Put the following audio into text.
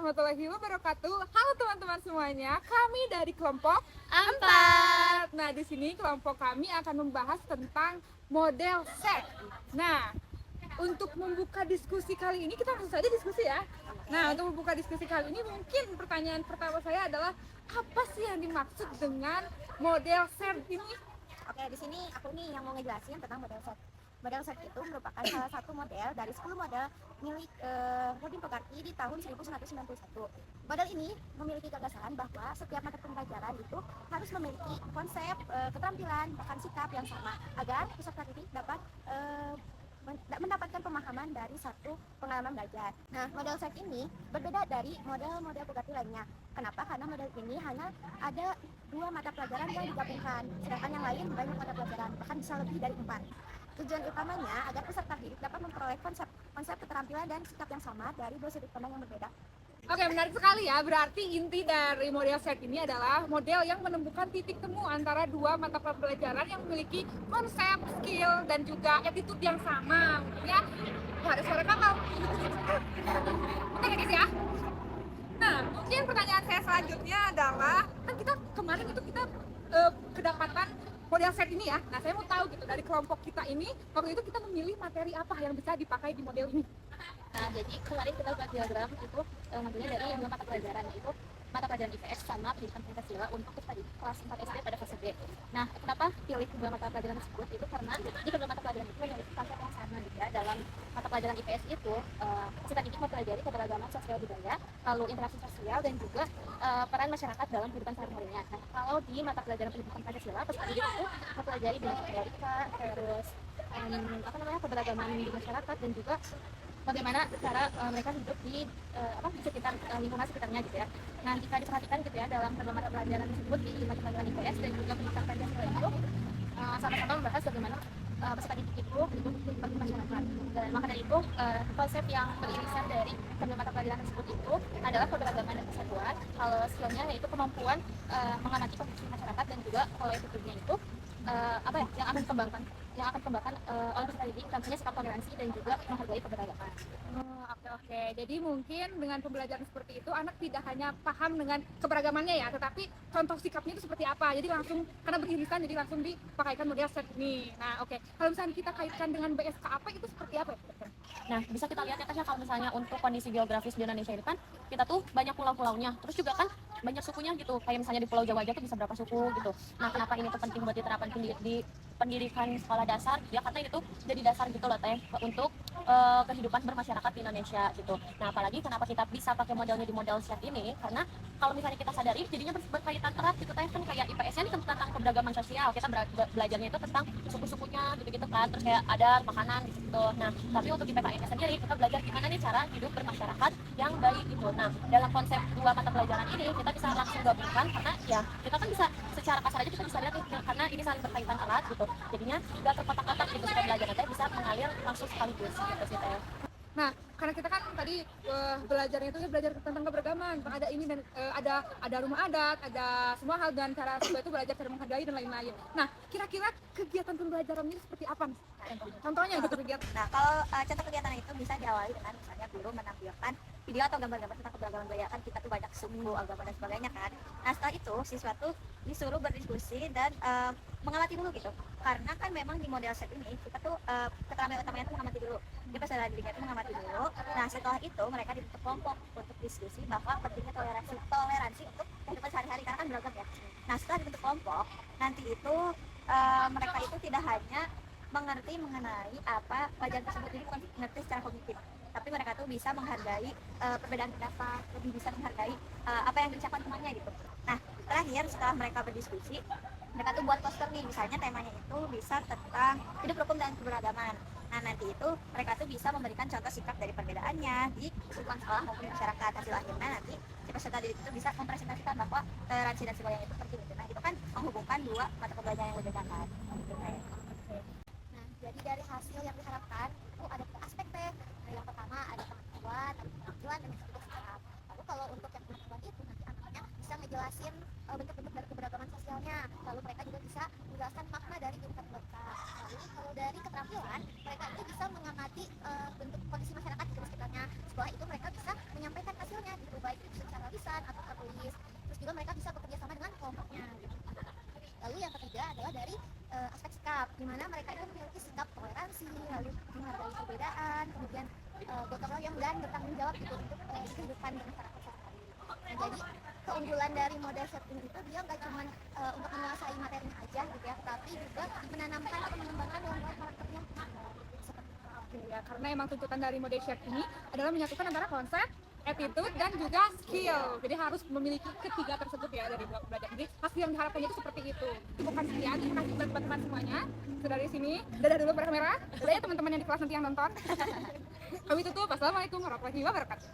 warahmatullahi wabarakatuh. Halo teman-teman semuanya, kami dari kelompok Empat. Nah, di sini kelompok kami akan membahas tentang model set. Nah, untuk membuka diskusi kali ini kita langsung saja diskusi ya. Nah, untuk membuka diskusi kali ini mungkin pertanyaan pertama saya adalah apa sih yang dimaksud dengan model set ini? Oke, di sini aku nih yang mau ngejelasin tentang model set. Model set itu merupakan salah satu model dari 10 model milik Robin Pogarty di tahun 1991. Model ini memiliki gagasan bahwa setiap mata pembelajaran itu harus memiliki konsep, keterampilan, bahkan sikap yang sama agar peserta didik dapat mendapatkan pemahaman dari satu pengalaman belajar. Nah, model set ini berbeda dari model-model Pogarty lainnya. Kenapa? Karena model ini hanya ada 2 mata pelajaran yang digabungkan, sedangkan yang lain banyak mata pelajaran, bahkan bisa lebih dari 4. Tujuan utamanya agar peserta didik dapat memperoleh konsep keterampilan dan sikap yang sama dari 2 sudut pandang yang berbeda. Oke, menarik sekali ya. Berarti inti dari model set ini adalah model yang menemukan titik temu antara 2 mata pelajaran yang memiliki konsep, skill, dan juga attitude yang sama. Ya, wah, ada suara kapal. Oke guys ya. Nah, mungkin pertanyaan saya selanjutnya adalah, kan kita kemarin itu kita kedapatan model set ini ya. Nah, saya mau tahu gitu dari kelompok kita ini, waktu itu kita memilih materi apa yang bisa dipakai di model ini. Nah, jadi kemarin kita buat diagram itu ngambilnya dari 2 mata pelajaran, yaitu mata pelajaran IPS sama pendidikan Pancasila untuk tadi kelas 4 SD pada fase B. Nah, kenapa pilih 2 mata pelajaran tersebut? Itu karena di kedua mata pelajaran itu memiliki konsep yang sama gitu ya. Dalam mata pelajaran IPS itu peserta didik mempelajari keberagaman sosial budaya, lalu interaksi sosial dan juga peran masyarakat dalam kehidupan sehari-harinya. Nah, kalau di mata pelajaran pendidikan Pancasila, peserta didik itu mempelajari bidang etika, terus keberagaman di masyarakat dan juga bagaimana cara mereka hidup di sekitar lingkungan sekitarnya gitu ya. Nah, jika diperhatikan gitu ya dalam kedua mata pelajaran tersebut di mata pelajaran IPS dan juga pendidikan Pancasila itu sama-sama membahas bagaimana peserta didik itu hidup di masyarakat. Dan maka dari itu konsep yang beririsan dari kedua mata pelajaran tersebut itu adalah keberagaman dan kesatuan. Kalau skillnya yaitu kemampuan mengamati kondisi masyarakat dan juga pola pikirnya itu yang akan dikembangkan oleh peserta didik, tentunya sikap toleransi dan juga menghargai keberagaman. Oke. Jadi mungkin dengan pembelajaran seperti itu anak tidak hanya paham dengan keberagamannya ya, tetapi contoh sikapnya itu seperti apa. Jadi langsung karena beririsan jadi langsung dipakaikan model set ini. Nah, oke. Kalau misalnya kita kaitkan dengan BSKAP itu seperti apa ya? Nah, bisa kita lihat ya Tasya, kalau misalnya untuk kondisi geografis di Indonesia ini kan kita tuh banyak pulau-pulaunya, terus juga kan banyak sukunya gitu. Kayak misalnya di Pulau Jawa aja tuh bisa berapa suku gitu. Nah, kenapa ini tuh penting buat diterapkan di pendidikan sekolah dasar? Ya karena itu jadi dasar gitu loh Teh untuk kehidupan bermasyarakat di Indonesia gitu. Nah, apalagi kenapa kita bisa pakai modelnya di model set ini? Karena kalau misalnya kita sadari jadinya berkaitan erat gitu Teh, kan kayak IPS-nya ini tentang keberagaman sosial. Kita belajarnya itu tentang suku-sukunya gitu-gitu kan, terus kayak adat, makanan gitu. Nah, tapi untuk IPKN sendiri kita belajar gimana nih cara hidup bermasyarakat yang baik gitu. Nah, dalam konsep 2 mata pelajaran ini kita bisa langsung gabungkan karena ya kita kan bisa secara kasar aja kita bisa lihat nih, karena ini saling berkaitan erat gitu. Jadinya gak terkotak-kotak gitu, supaya belajarnya Teh bisa mengalir langsung sekaligus gitu sih Teh. Nah, karena kita kan tadi belajarnya itu belajar tentang keberagaman, ada ini dan ada rumah adat, ada semua hal dan cara supaya itu belajar cara menghargai dan lain-lain. Nah, kira-kira kegiatan pembelajaran ini seperti apa? Contohnya gitu kegiatan. Nah, kalau contoh kegiatan itu bisa diawali dengan misalnya guru menampilkan video atau gambar-gambar tentang keberagaman budaya. Kan kita tuh banyak suku, agama dan sebagainya kan. Nah, setelah itu siswa tuh disuruh berdiskusi dan mengamati dulu gitu. Karena kan memang di model set ini kita tuh keterampilan utamanya tuh mengamati dulu. Dia peserta didiknya tuh mengamati dulu. Nah, setelah itu mereka dibentuk kelompok untuk diskusi bahwa pentingnya toleransi untuk kehidupan sehari-hari karena kan beragam ya. Nah, setelah dibentuk kelompok, nanti itu mereka itu tidak hanya mengerti mengenai apa pelajaran tersebut, jadi bukan mengerti secara kognitif, tapi mereka tuh bisa menghargai perbedaan pendapat, lebih bisa menghargai apa yang diucapkan temannya gitu. Nah, terakhir setelah mereka berdiskusi, mereka tuh buat poster nih, misalnya temanya itu bisa tentang hidup rukun dan keberagaman. Nah, nanti itu mereka tuh bisa memberikan contoh sikap dari perbedaannya di lingkungan sekolah maupun di masyarakat. Hasil akhirnya nanti si peserta didik itu bisa mempresentasikan bahwa toleransi dan sebagainya itu penting gitu. Nah, itu kan menghubungkan 2 mata pelajaran yang berbeda kan. Nah, jadi dari hasil yang diharapkan itu ada 3 aspek Teh. Nah, yang pertama ada pengetahuan, ada penampilan dan juga sikap. Lalu kalau untuk yang pengetahuan itu nanti anaknya bisa ngejelasin bentuk-bentuk dari keberagaman sosialnya. Lalu mereka juga bisa menjelaskan makna dari kehidupan mereka. Lalu kalau dari keterampilan, mereka itu bisa mengamati bentuk kondisi masyarakat di sekitarnya. Setelah itu mereka bisa menyampaikan hasilnya gitu, baik menghargai perbedaan, kemudian gotong royong dan bertanggung jawab gitu untuk kehidupan masyarakat sehari-hari. Nah, jadi keunggulan dari model setting itu dia nggak cuma untuk menguasai materinya aja gitu ya, tapi juga menanamkan atau mengembangkan dalam karakternya. Ya, karena emang tuntutan dari model chef ini adalah menyatukan antara konsep, attitude, dan juga skill. Jadi harus memiliki ketiga tersebut ya dari dua pembelajaran. Jadi hasil yang diharapkan itu seperti itu. Bukan sekian, terima kasih buat teman-teman semuanya. Sudah di sini, dadah dulu pada kamera. Dadah ya teman-teman yang di kelas nanti yang nonton. Kami tutup. Wassalamualaikum warahmatullahi wabarakatuh.